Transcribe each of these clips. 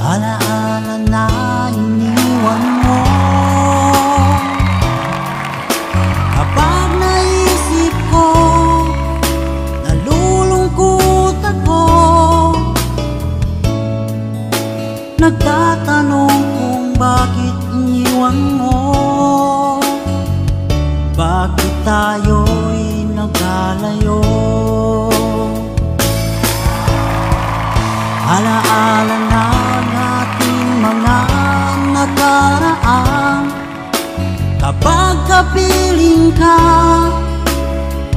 Alaala na iniwan mo. Kapag naisip ko, nalulungkot ako. Nagtatanong kung bakit iniwan mo. Bakit tayo'y nagkalayo? Alaala na nating mga nakaraan. Kapag kapiling ka,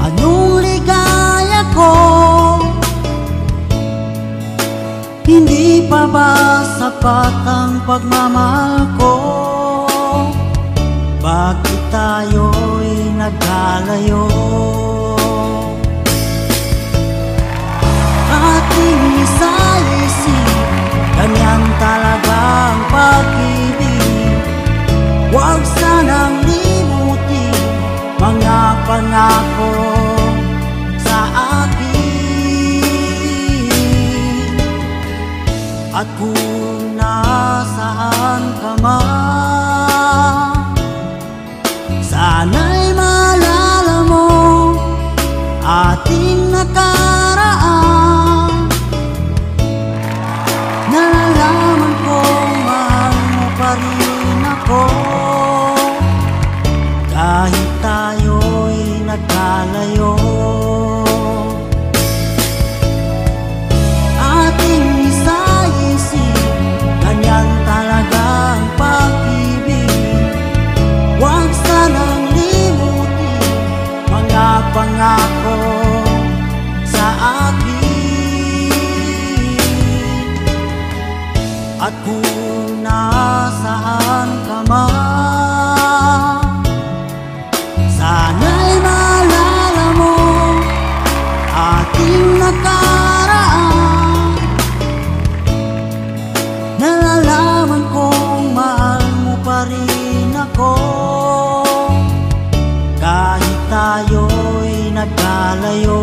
anong ligaya ko? Hindi pa ba sapat ang pagmamahal ko? Bakit tayo'y nagkalayo? Ating isa-isip, ganyan talagang pag-ibig. Huwag sanang limutin mga pangako sa akin. At kung nasaan ka man, sana'y maalala mo ating nakaraan. Nalalaman kong mahal mo pa rin ako, kahit tayo'y nagkalayo. Ating isa-isip, ganyan talagang pag-ibig. Huwag sanang limutin mga pangako sa akin. At kung nasaan ka man, sana'y maalala mo ating nakaraan. Nalalaman kong mahal mo pa rin ako, kahit tayo'y nagkalayo.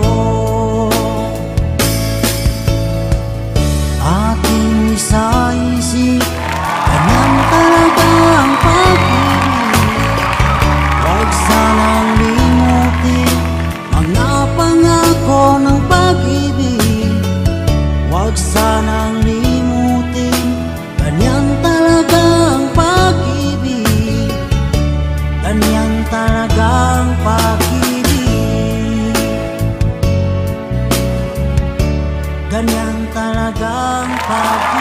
Ating isa-isip, ganyan talaga ang pag-ibig. Huwag sanang limutin mga pangako ng pag-ibig. Huwag sanang limutin, ganyan talaga ang pag-ibig. Ganyan talaga ang pag-ibig. Ganyan talaga ang pag-ibig.